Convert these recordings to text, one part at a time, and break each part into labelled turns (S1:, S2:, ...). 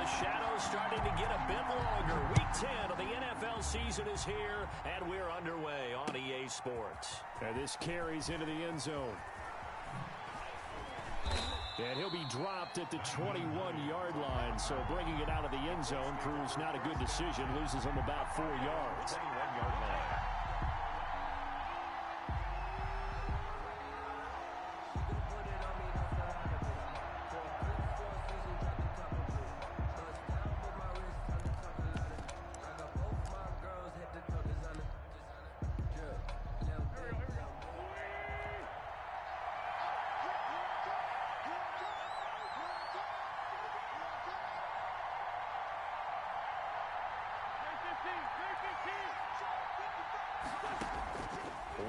S1: the shadows starting to get a bit longer. Week 10 of the NFL season is here, and we're underway on EA Sports.
S2: And this carries into the end zone. And he'll be dropped at the 21-yard line. So bringing it out of the end zone proves not a good decision. Loses him about 4 yards.
S3: 21-yard line.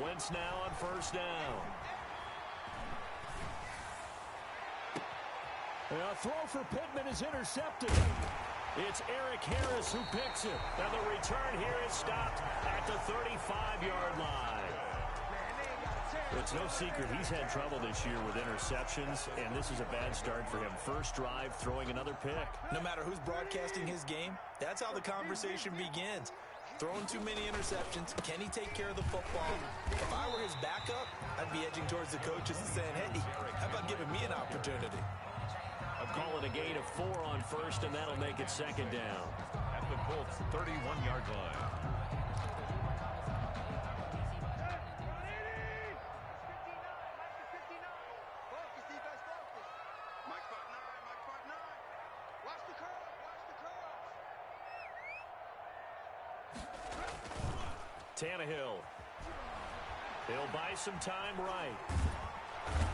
S1: Wentz now on first down.
S2: A throw for Pittman is intercepted.
S1: It's Eric Harris who picks it. And the return here is stopped at the 35-yard line. It's no secret he's had trouble this year with interceptions, and this is a bad start for him. First drive, throwing another pick.
S4: No matter who's broadcasting his game, that's how the conversation begins. Throwing too many interceptions. Can he take care of the football? If I were his backup, I'd be edging towards the coaches and saying, hey, how about giving me an opportunity?
S1: I'll call it a gain of 4 on first, and that'll make it second down.
S3: At the Colts 31-yard line.
S1: Tannehill. He'll buy some time right.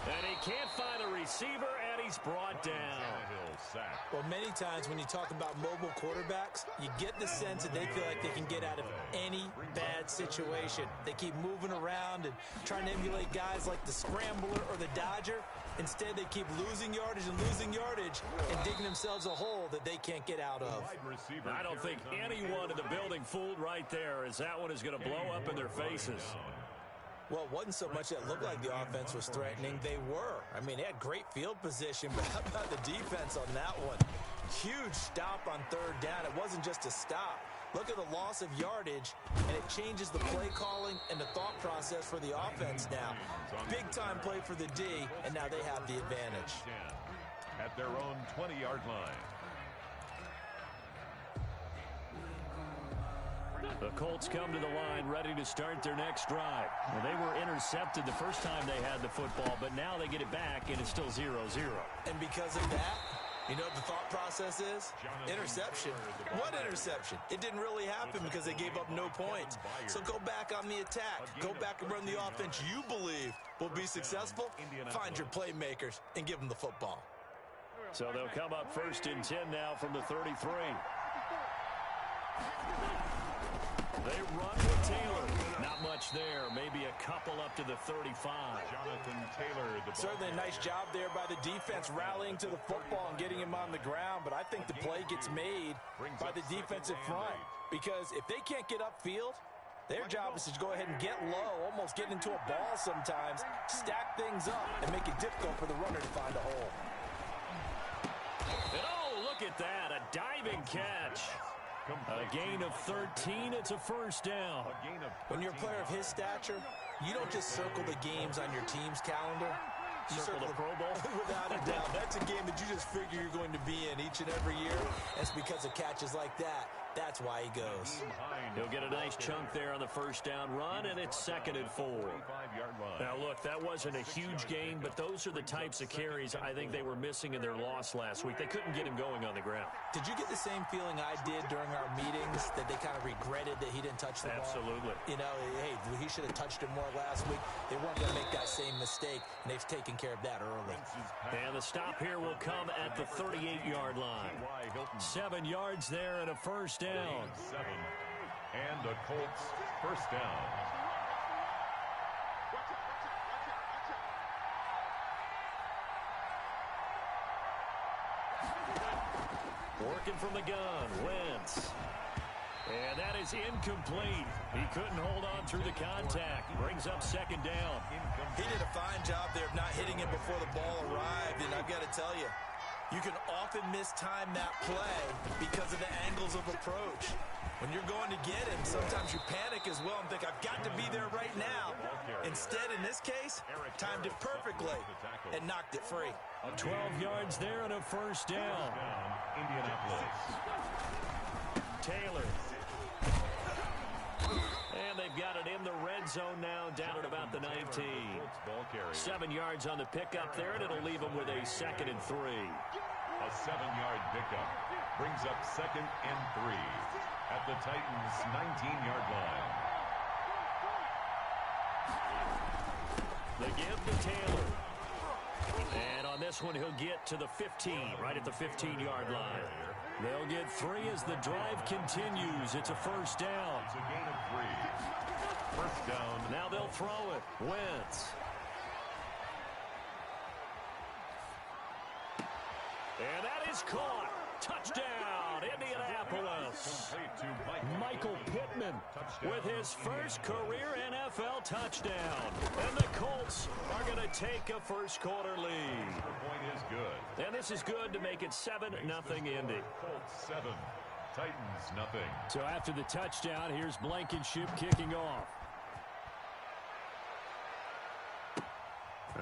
S1: And he can't find a receiver, and he's brought down.
S3: Tannehill sacked.
S4: Well, many times when you talk about mobile quarterbacks, you get the sense that they feel like they can get out of any bad situation. They keep moving around and trying to emulate guys like the Scrambler or the Dodger. Instead, they keep losing yardage and digging themselves a hole that they can't get out of.
S1: I don't think anyone in the building fooled right there, as that one is going to blow up in their faces.
S4: Well, it wasn't so much that it looked like the offense was threatening. They were. I mean, they had great field position, but how about the defense on that one? Huge stop on third down. It wasn't just a stop. Look at the loss of yardage, and it changes the play calling and the thought process for the offense now. Big-time play for the D, and now they have the advantage.
S3: At their own 20-yard line.
S1: The Colts come to the line ready to start their next drive. Well, they were intercepted the first time they had the football, but now they get it back, and it's still 0-0.
S4: And because of that, you know what the thought process is? Interception. What interception? It didn't really happen because they gave up no points. So go back on the attack. Go back and run the offense you believe will be successful. Find your playmakers and give them the football.
S1: So they'll come up first and 10 now from the 33. They run with Taylor. Not much there. Maybe a couple up to the 35.
S3: Jonathan Taylor.
S4: Certainly a nice job there by the defense rallying to the football and getting him on the ground. But I think the play gets made by the defensive front. Because if they can't get upfield, their job is to go ahead and get low, almost get into a ball sometimes, stack things up, and make it difficult for the runner to find a hole.
S1: And oh, look at that. A diving catch. A gain of 13. It's a first down.
S4: When you're a player of his stature, you don't just circle the games on your team's calendar. You
S1: circle the Pro Bowl?
S4: Without a doubt. That's a game that you just figure you're going to be in each and every year. That's because of catches like that. That's why he goes.
S1: He'll get a nice chunk there on the first down run, and it's second and 4. Now, look, that wasn't a huge gain, but those are the types of carries I think they were missing in their loss last week. They couldn't get him going on the ground.
S4: Did you get the same feeling I did during our meetings, that they kind of regretted that he didn't touch the ball?
S1: Absolutely.
S4: You know, hey, he should have touched it more last week. They weren't going to make that same mistake, and they've taken care of that early.
S1: And the stop here will come at the 38-yard line. 7 yards there and a first down.
S3: 7. And the Colts first down.
S1: Working from the gun, Wentz. And that is incomplete. He couldn't hold on through the contact. Brings up second down.
S4: He did a fine job there of not hitting it before the ball arrived, and I've got to tell you, You can often mistime that play because of the angles of approach. When you're going to get him, sometimes you panic as well and think, I've got to be there right now. Instead, in this case, timed it perfectly and knocked it free.
S2: 12 yards there and a first down.
S3: Indianapolis.
S2: Taylor. And they've got it in the red zone now, down at about the 19. 7 yards on the pickup there, and it'll leave them with a 2nd and 3.
S3: A 7-yard pickup brings up 2nd and 3 at the Titans' 19-yard line.
S2: They give to Taylor. And on this one, he'll get to the 15, right at the 15-yard line. They'll get 3 as the drive continues. It's a first down.
S3: It's a gain of 3. First down.
S2: Now they'll throw it. Wentz. And that is caught. Touchdown, Indianapolis. Michael Pittman with his first career NFL touchdown. And the Colts are going to take a first-quarter lead.
S3: The point is good.
S2: And this is good to make it 7-0 Indy.
S3: Colts 7, Titans nothing.
S2: So after the touchdown, here's Blankenship kicking off.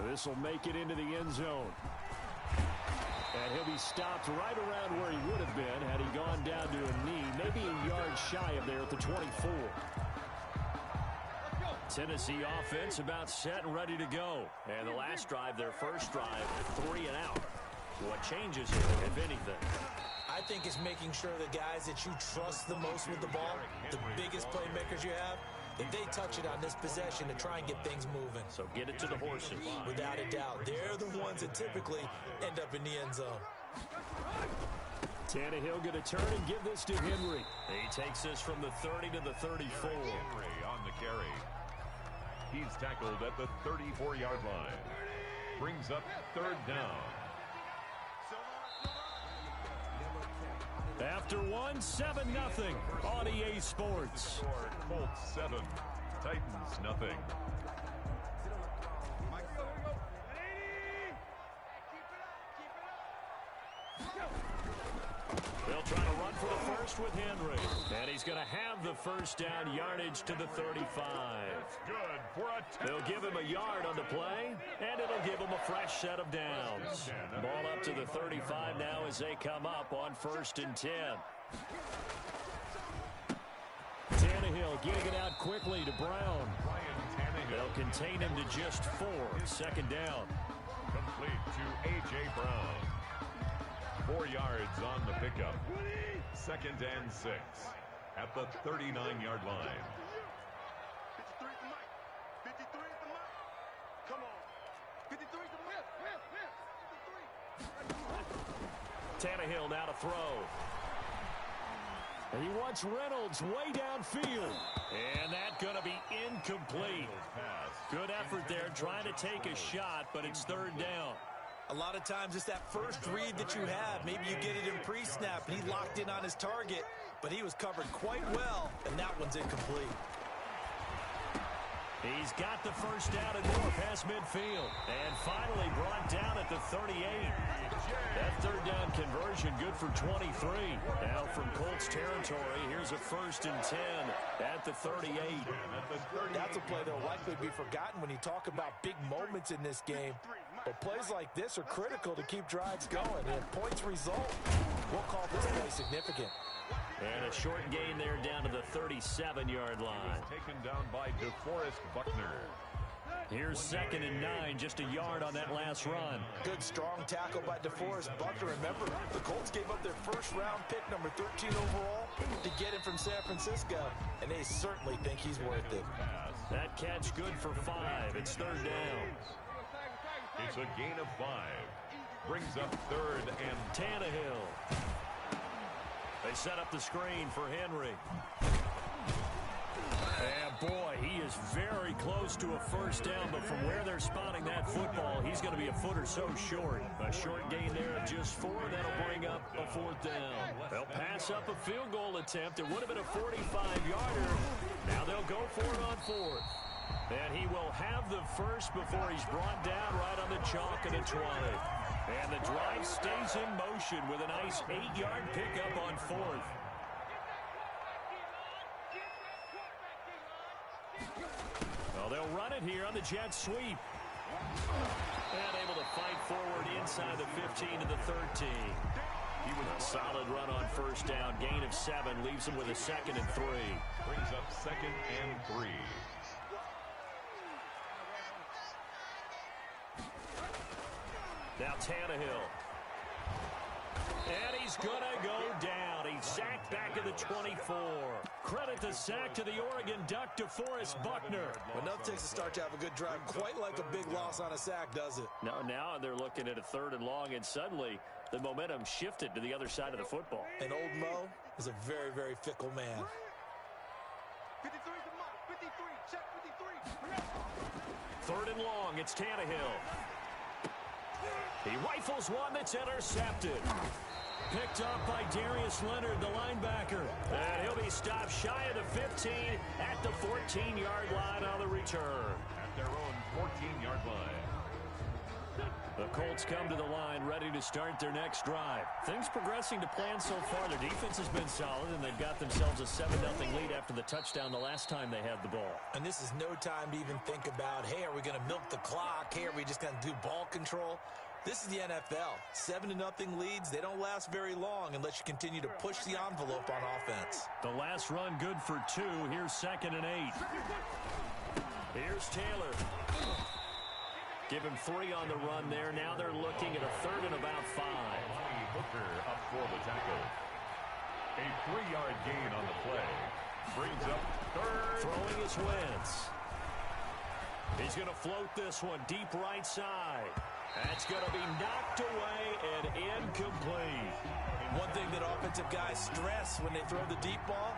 S2: This will make it into the end zone. And he'll be stopped right around where he would have been had he gone down to a knee, maybe a yard shy of there at the 24. Tennessee offense about set and ready to go. And the last drive, their first drive, 3 and out. What changes here, if anything?
S4: I think it's making sure the guys that you trust the most with the ball, the biggest playmakers you have, that they touch it on this possession to try and get things moving.
S2: So get it to the horses.
S4: Without a doubt. They're the ones that typically end up in the end zone.
S2: Tannehill going to turn and give this to Henry. He takes this from the 30 to the 34.
S3: Henry on the carry. He's tackled at the 34-yard line. Brings up 3rd down.
S2: After 7-0 on EA Sports.
S3: Colts 7, Titans nothing.
S2: They'll try to run for the first with Henry. And he's going to have the first down, yardage to the 35.
S3: Good for a
S2: They'll give him a yard on the play, and it'll give him a fresh set of downs. Ball up to the 35 now as they come up on 1st and 10. Tannehill getting it out quickly to Brown. They'll contain him to just 4. 2nd down.
S3: Complete to A.J. Brown. 4 yards on the pickup. 2nd and 6 at the 39-yard line. 53 is the mark. Come on. 53 is the mark.
S2: Tannehill now to throw. And he wants Reynolds way downfield. And that's going to be incomplete. Good effort there trying to take a shot, but it's 3rd down.
S4: A lot of times it's that first read that you have. Maybe you get it in pre-snap, and he locked in on his target, but he was covered quite well, and that one's incomplete.
S2: He's got the first down and more past midfield. And finally brought down at the 38. That 3rd down conversion good for 23. Now from Colts territory, here's a 1st and 10 at the 38.
S4: That's a play that will likely be forgotten when you talk about big moments in this game. But plays like this are critical to keep drives going. And if points result, we'll call this play significant.
S2: And a short gain there down to the 37-yard line.
S3: Taken down by DeForest Buckner.
S2: Here's 2nd and 9, just a yard on that last run.
S4: Good strong tackle by DeForest Buckner. Remember, the Colts gave up their first-round pick, number 13 overall, to get him from San Francisco, and they certainly think he's worth it.
S2: That catch good for 5. It's 3rd down.
S3: It's a gain of 5. Brings up 3rd and
S2: Tannehill. They set up the screen for Henry. And boy, he is very close to a first down, but from where they're spotting that football, he's going to be a foot or so short. A short gain there of just 4. That'll bring up a 4th down. They'll pass up a field goal attempt. It would have been a 45-yarder. Now they'll go for it on 4th. And he will have the first before he's brought down right on the chalk of the 20. And the drive stays in motion with a nice 8-yard pickup on fourth. Well, they'll run it here on the jet sweep. And able to fight forward inside the 15 to the 13. He was a solid run on first down. Gain of 7 leaves him with a 2nd and 3.
S3: Brings up 2nd and 3.
S2: Now Tannehill. And he's going to go down. He's sacked back at the 24. Credit the sack to the Oregon Duck, DeForest Buckner.
S4: Enough takes to start to have a good drive. Quite like a big loss on a sack, does it?
S2: Now they're looking at a 3rd and long, and suddenly the momentum shifted to the other side of the football.
S4: And old Mo is a very, very fickle man.
S2: 3rd and long, it's Tannehill. He rifles one that's intercepted. Picked up by Darius Leonard, the linebacker. And he'll be stopped shy of the 15 at the 14-yard line on the return.
S3: At their own 14-yard line.
S2: The Colts come to the line ready to start their next drive. Things progressing to plan so far. Their defense has been solid, and they've got themselves a 7-0 lead after the touchdown the last time they had the ball.
S4: And this is no time to even think about, hey, are we going to milk the clock? Hey, are we just going to do ball control? This is the NFL. 7-0 leads, they don't last very long unless you continue to push the envelope on offense.
S2: The last run good for 2. Here's 2nd and 8. Here's Taylor. Give him 3 on the run there. Now they're looking at a 3rd and about 5.
S3: Hooker up for the tackle. A 3-yard gain on the play. Brings up 3rd.
S2: Throwing his Wentz. He's going to float this one deep right side. That's going to be knocked away and incomplete.
S4: One thing that offensive guys stress when they throw the deep ball,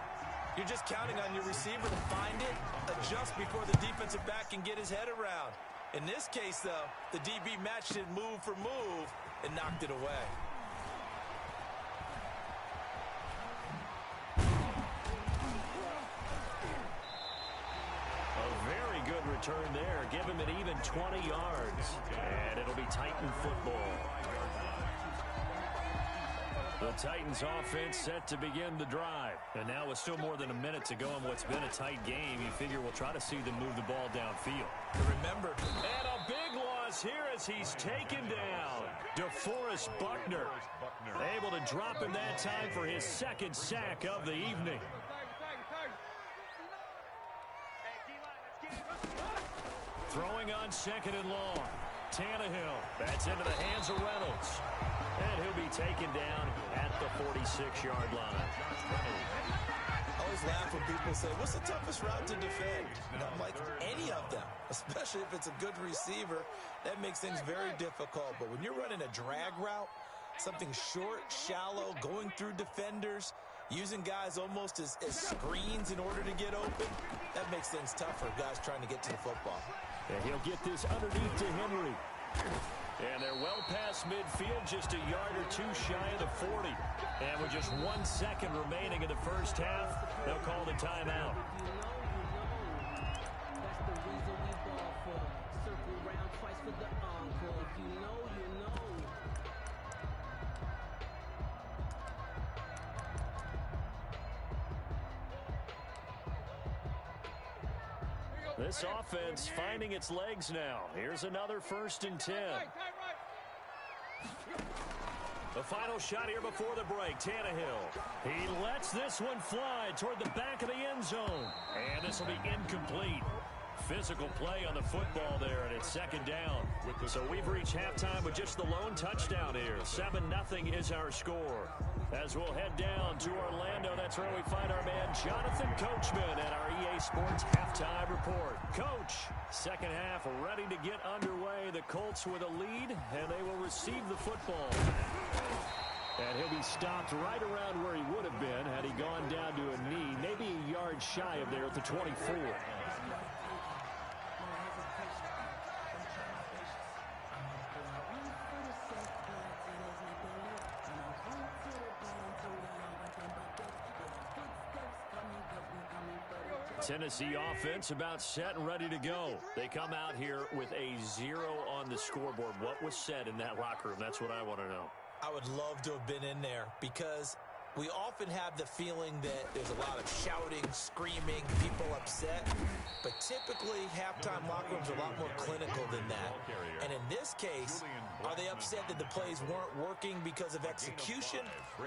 S4: you're just counting on your receiver to find it, adjust before the defensive back can get his head around. In this case, though, the DB matched it move for move and knocked it away.
S2: Good return there. Give him an even 20 yards. And it'll be Titan football. The Titans offense set to begin the drive. And now with still more than a minute to go in what's been a tight game, you figure we'll try to see them move the ball downfield.
S4: Remember.
S2: And a big loss here as he's taken down. DeForest Buckner able to drop him that time for his 2nd sack of the evening. Throwing on 2nd and long. Tannehill. That's into the hands of Reynolds. And he'll be taken down at the 46-yard line.
S4: I always laugh when people say, what's the toughest route to defend? And I'm like, any of them, especially if it's a good receiver. That makes things very difficult. But when you're running a drag route, something short, shallow, going through defenders, using guys almost as screens in order to get open, that makes things tough for guys trying to get to the football.
S2: And he'll get this underneath to Henry. And they're well past midfield, just a yard or 2 shy of the 40. And with just 1 second remaining in the first half, they'll call the timeout. This offense finding its legs now. Here's another 1st and 10. The final shot here before the break. Tannehill. He lets this one fly toward the back of the end zone. And this will be incomplete. Physical play on the football there, and it's 2nd down. So we've reached halftime with just the lone touchdown here. 7-0 is our score. As we'll head down to Orlando, that's where we find our man Jonathan Coachman at our EA Sports Halftime Report. Coach, 2nd half ready to get underway. The Colts with a lead, and they will receive the football. And he'll be stopped right around where he would have been had he gone down to a knee, maybe a yard shy of there at the 24. Tennessee offense about set and ready to go. They come out here with a 0 on the scoreboard. What was said in that locker room? That's what I want to know.
S4: I would love to have been in there because we often have the feeling that there's a lot of shouting, screaming, people upset. But typically, halftime locker rooms are a lot more clinical than that. And in this case, are they upset that the plays weren't working because of execution?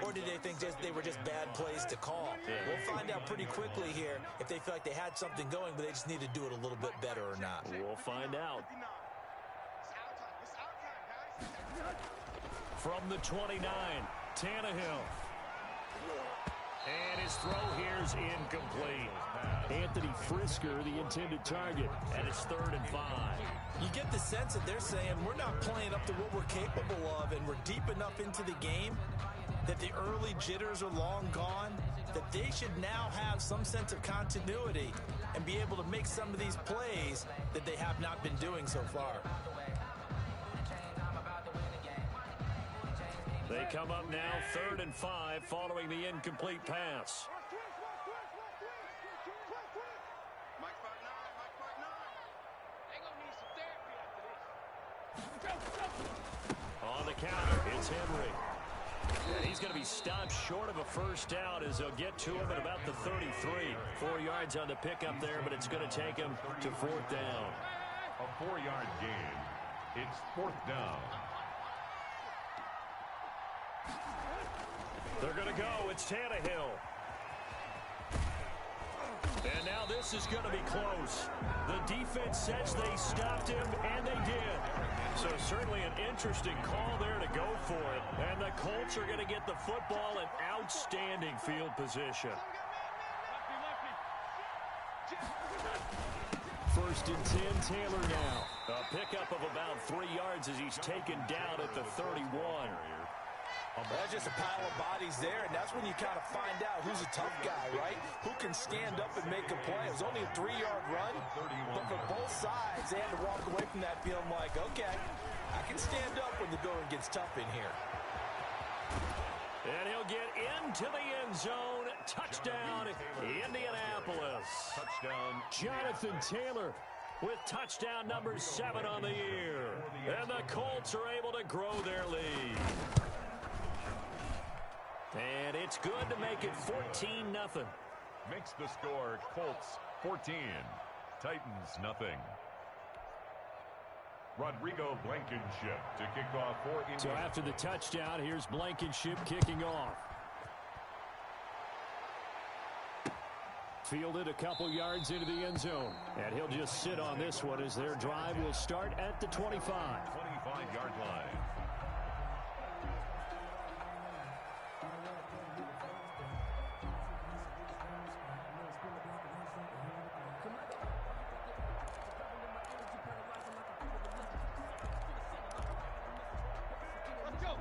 S4: Or did they think they were just bad plays to call? We'll find out pretty quickly here if they feel like they had something going, but they just need to do it a little bit better or not.
S2: We'll find out. From the 29, Tannehill. And his throw here's incomplete. Anthony Frisker, the intended target, and it's 3rd and 5.
S4: You get the sense that they're saying we're not playing up to what we're capable of, and we're deep enough into the game that the early jitters are long gone, that they should now have some sense of continuity and be able to make some of these plays that they have not been doing so far.
S2: They come up now 3rd and 5 following the incomplete pass. On the counter, it's Henry. And he's going to be stopped short of a first down as they'll get to him at about the 33. 4 yards on the pickup there, but it's going to take him to 4th down.
S3: A 4-yard gain. It's 4th down.
S2: They're going to go. It's Tannehill. And now this is going to be close. The defense says they stopped him, and they did. So certainly an interesting call there to go for it. And the Colts are going to get the football in outstanding field position. 1st and 10, Taylor now. A pickup of about 3 yards as he's taken down at the 31.
S4: That's just a pile of bodies there, and that's when you kind of find out who's a tough guy, right? Who can stand up and make a play. It was only a 3-yard run, but for both sides, they had to walk away from that feeling like, okay, I can stand up when the going gets tough in here.
S2: And he'll get into the end zone. Touchdown, Indianapolis.
S3: Touchdown.
S2: Jonathan Taylor with touchdown number 7 on the year. And the Colts are able to grow their lead. And it's good to make it 14-0.
S3: Makes the score Colts 14, Titans nothing. Rodrigo Blankenship to kick off for Indiana.
S2: So after the touchdown, here's Blankenship kicking off. Fielded a couple yards into the end zone. And he'll just sit on this one as their drive will start at the 25.
S3: 25-yard line.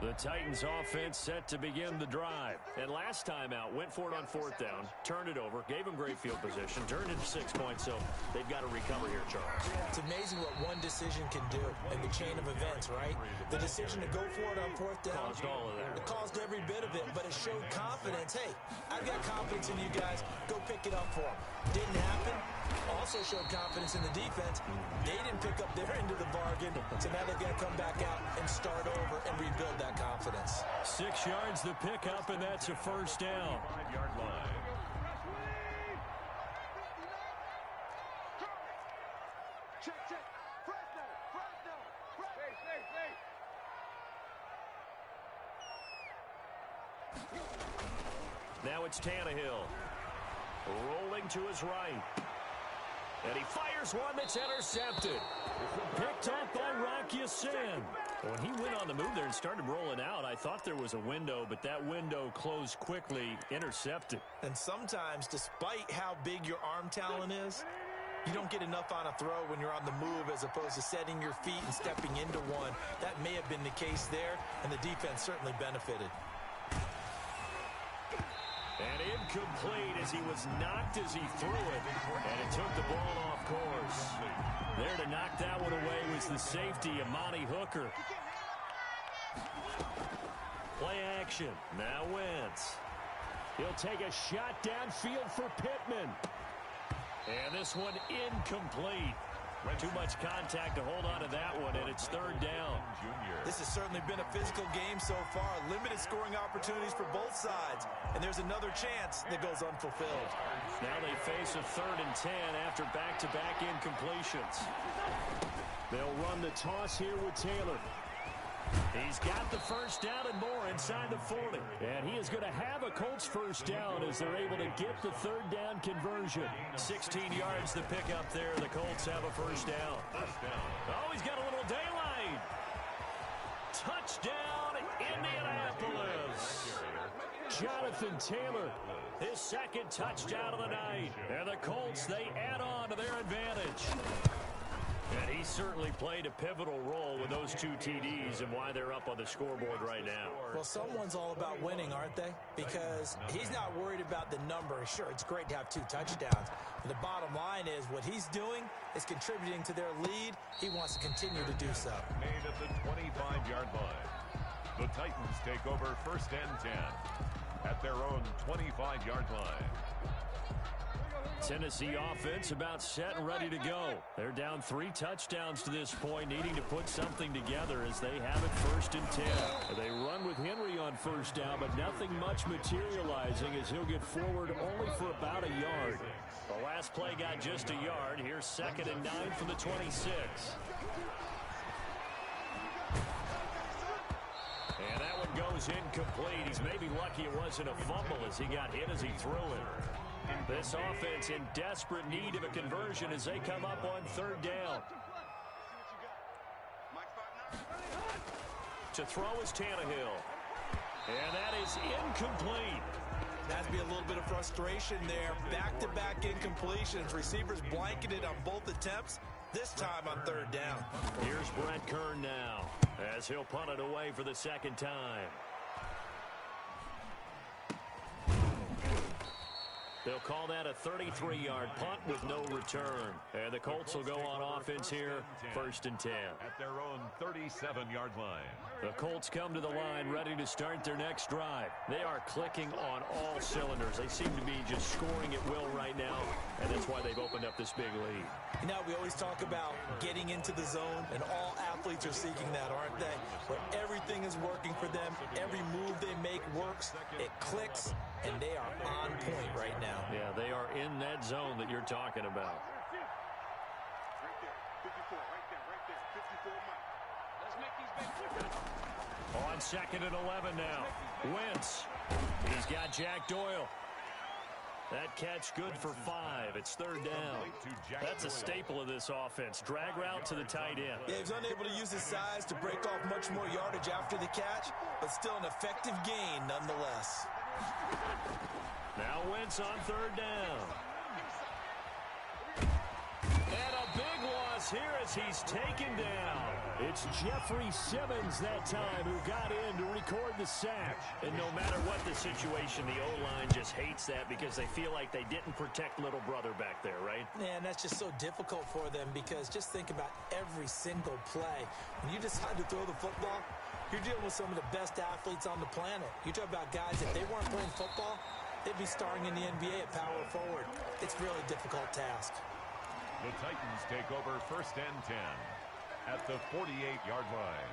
S2: The Titans offense set to begin the drive. And last time out, went for it on 4th down, turned it over, gave them great field position, turned into 6 points, so they've got to recover here, Charles.
S4: It's amazing what one decision can do in the chain of events, right? The decision to go for it on 4th down.
S2: Caused all of that.
S4: It caused every bit of it, but it showed confidence. Hey, I've got confidence in you guys. Go pick it up for them. Didn't happen. Also showed confidence in the defense. They didn't pick up their end of the bargain, so now they've got to come back out and start over and rebuild that confidence.
S2: 6 yards the pickup, and that's a first down.
S3: 5-yard line.
S2: Now it's Tannehill. Rolling to his right. And he fires one that's intercepted. Picked up by Rock Ya-Sin. When he went on the move there and started rolling out, I thought there was a window, but that window closed quickly, intercepted.
S4: And sometimes, despite how big your arm talent is, you don't get enough on a throw when you're on the move as opposed to setting your feet and stepping into one. That may have been the case there, and the defense certainly benefited.
S2: And incomplete as he was knocked as he threw it. And it took the ball off course. There to knock that one away was the safety, Amani Hooker. Play action. Now Wentz. He'll take a shot downfield for Pittman. And this one incomplete. Too much contact to hold on to that one, and it's third down.
S4: This has certainly been a physical game so far. Limited scoring opportunities for both sides. And there's another chance that goes unfulfilled.
S2: Now they face a 3rd and 10 after back-to-back incompletions. They'll run the toss here with Taylor. He's got the first down and more inside the 40. And he is going to have a Colts first down as they're able to get the 3rd down conversion. 16 yards to pick up there. The Colts have a first down. Oh, he's got a little daylight. Touchdown, Indianapolis. Jonathan Taylor, his 2nd touchdown of the night. And the Colts, they add on to their advantage. And he certainly played a pivotal role with those 2 TDs and why they're up on the scoreboard right now.
S4: Well, someone's all about winning, aren't they? Because he's not worried about the number. Sure, it's great to have 2 touchdowns. But the bottom line is what he's doing is contributing to their lead. He wants to continue to do so.
S3: Made at the 25-yard line. The Titans take over 1st and 10 at their own 25-yard line.
S2: Tennessee offense about set and ready to go. They're down 3 touchdowns to this point, needing to put something together as they have it 1st and 10. They run with Henry on first down, but nothing much materializing as he'll get forward only for about a yard. The last play got just a yard. Here's 2nd and 9 from the 26. And that one goes incomplete. He's maybe lucky it wasn't a fumble as he got hit as he threw it. This offense in desperate need of a conversion as they come up on 3rd down. To throw is Tannehill. And that is incomplete.
S4: That's be a little bit of frustration there. Back-to-back incompletions. Receivers blanketed on both attempts, this time on 3rd down.
S2: Here's Brett Kern now as he'll punt it away for the 2nd time. They'll call that a 33-yard punt with no return. And the Colts will go on offense here, 1st and 10.
S3: At their own 37-yard line.
S2: The Colts come to the line ready to start their next drive. They are clicking on all cylinders. They seem to be just scoring at will right now, and that's why they've opened up this big lead.
S4: You know, we always talk about getting into the zone, and all athletes are seeking that, aren't they? Where everything is working for them, every move they make works, it clicks, and they are on point right now.
S2: Yeah, they are in that zone that you're talking about. On 2nd and 11 now. Wentz. He's got Jack Doyle. That catch good for 5. It's 3rd down. That's a staple of this offense. Drag route to the tight end.
S4: Yeah, he's unable to use his size to break off much more yardage after the catch, but still an effective gain nonetheless.
S2: Now Wentz on 3rd down. And a big loss here as he's taken down. It's Jeffrey Simmons that time who got in to record the sack. And no matter what the situation, the O-line just hates that because they feel like they didn't protect little brother back there, right?
S4: Yeah, and that's just so difficult for them because just think about every single play. When you decide to throw the football, you're dealing with some of the best athletes on the planet. You talk about guys, if they weren't playing football, they'd be starring in the NBA at power forward. It's a really difficult task.
S3: The Titans take over 1st and 10 at the 48-yard line.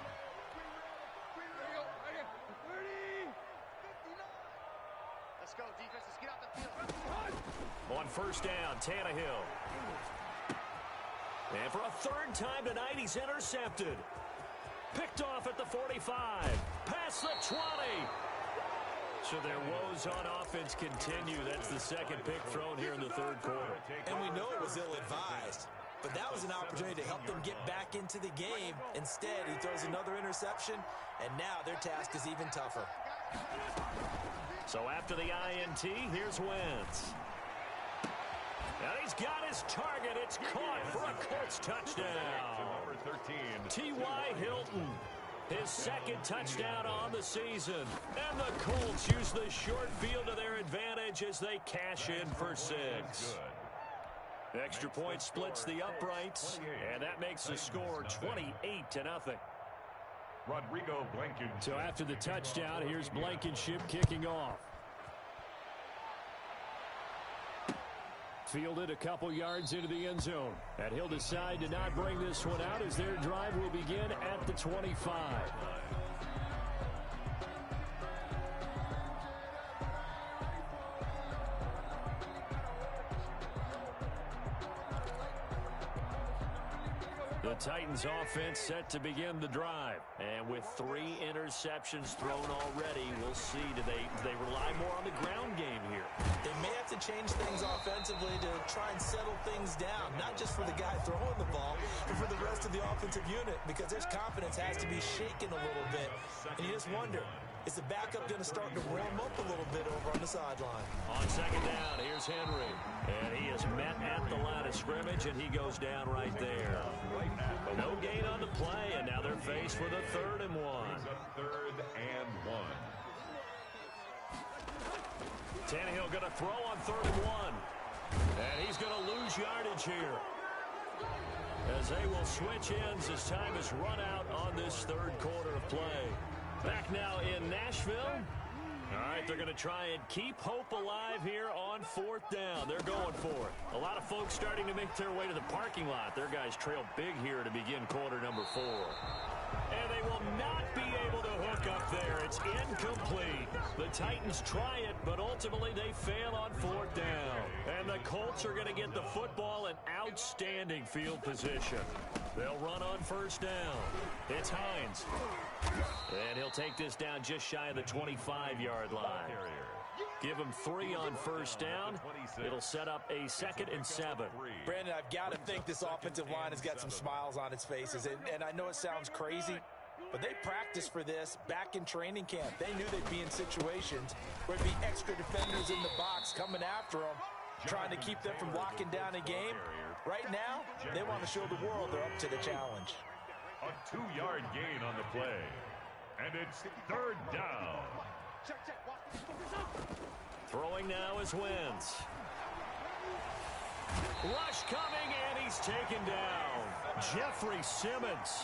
S5: Let's go, defense. Let's get out the field.
S2: On 1st down, Tannehill. And for a 3rd time tonight, he's intercepted. Picked off at the 45. Past the 20. So their woes on offense continue. That's the 2nd pick thrown here in the 3rd quarter.
S4: And we know it was ill-advised, but that was an opportunity to help them get back into the game. Instead, he throws another interception, and now their task is even tougher.
S2: So after the INT, here's Wentz. And he's got his target. It's caught for a Colts touchdown.
S3: Number 13.
S2: T.Y. Hilton. His 2nd touchdown on the season. And the Colts use the short field to their advantage as they cash in for 6. Extra point splits the uprights, and that makes the score 28-0.
S3: Rodrigo Blankenship.
S2: So after the touchdown, here's Blankenship kicking off. Fielded a couple yards into the end zone. And he'll decide to not bring this one out as their drive will begin at the 25. The Titans offense set to begin the drive. And with 3 interceptions thrown already, we'll see, do they rely more on the ground game here?
S4: They may have to change things offensively to try and settle things down, not just for the guy throwing the ball, but for the rest of the offensive unit, because their confidence has to be shaken a little bit. And you just wonder, is the backup going to start to warm up a little bit over on the sideline?
S2: On second down, here's Henry. And he is met at the line of scrimmage, and he goes down right there. No gain on the play, and now they're faced with a 3rd and 1.
S3: 3rd and 1.
S2: Tannehill going to throw on 3rd and 1. And he's going to lose yardage here, as they will switch ends as time is run out on this 3rd quarter of play. Back now in Nashville. All right, they're going to try and keep hope alive here on 4th down. They're going for it. A lot of folks starting to make their way to the parking lot. Their guys trail big here to begin quarter number 4. And they will not be able to hook up there. It's incomplete. The Titans try it, but ultimately they fail on 4th down. And the Colts are going to get the football in outstanding field position. They'll run on 1st down. It's Hines. And he'll take this down just shy of the 25-yard line. Give him 3 on 1st down. It'll set up a 2nd and 7.
S4: Brandon, I've got to think this offensive line has got some smiles on its faces. And I know it sounds crazy, but they practiced for this back in training camp. They knew they'd be in situations where there'd be extra defenders in the box coming after them, trying to keep them from locking down a game. Right now, they want to show the world they're up to the challenge.
S3: A 2-yard gain on the play. And it's 3rd down.
S2: Throwing now is Wentz. Rush coming, and he's taken down. Jeffrey Simmons.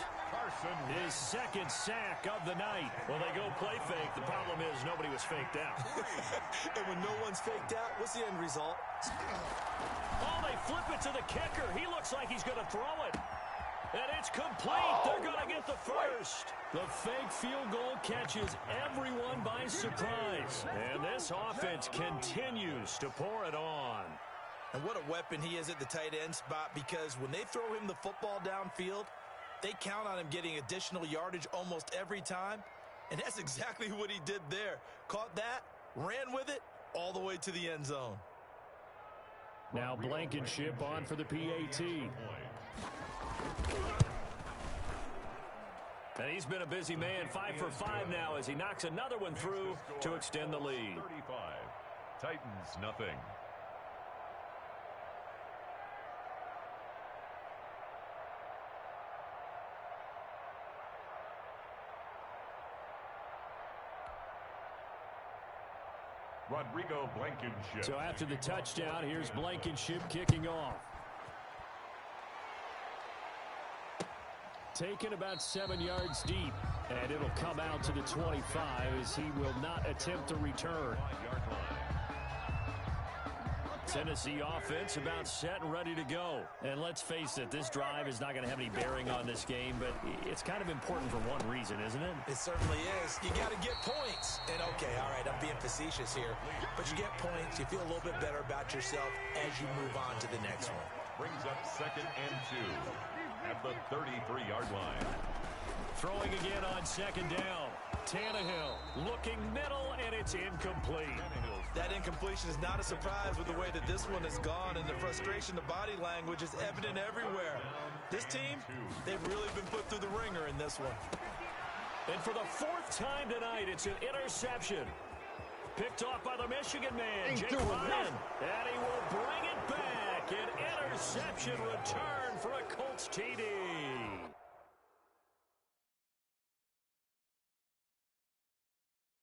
S2: His 2nd sack of the night. Well, they go play fake. The problem is nobody was faked out.
S4: And when no one's faked out, what's the end result?
S2: Oh, they flip it to the kicker. He looks like he's going to throw it. And it's complete. They're going to get the first. The fake field goal catches everyone by surprise. And this offense continues to pour it on.
S4: And what a weapon he is at the tight end spot, because when they throw him the football downfield, they count on him getting additional yardage almost every time. And that's exactly what he did there. Caught that, ran with it, all the way to the end zone.
S2: Now Blankenship on for the PAT. And he's been a busy man, 5 for 5 now as he knocks another one through to extend the lead.
S3: 35. Titans nothing. Rodrigo Blankenship.
S2: So after the touchdown, here's Blankenship kicking off. Taken about 7 yards deep, and it'll come out to the 25 as he will not attempt to return. Tennessee offense about set and ready to go. And let's face it, this drive is not going to have any bearing on this game, but it's kind of important for one reason, isn't it?
S4: It certainly is. You got to get points. And okay, all right, I'm being facetious here, but you get points, you feel a little bit better about yourself as you move on to the next one.
S3: Brings up 2nd and 2 at the 33-yard line.
S2: Throwing again on 2nd down. Tannehill looking middle, and it's incomplete.
S4: That incompletion is not a surprise with the way that this one has gone, and the frustration, the body language is evident everywhere. This team, they've really been put through the ringer in this one.
S2: And for the 4th time tonight, it's an interception. Picked off by the Michigan man, Jake Ryan. And he will bring it back. An interception return for a Colts TD.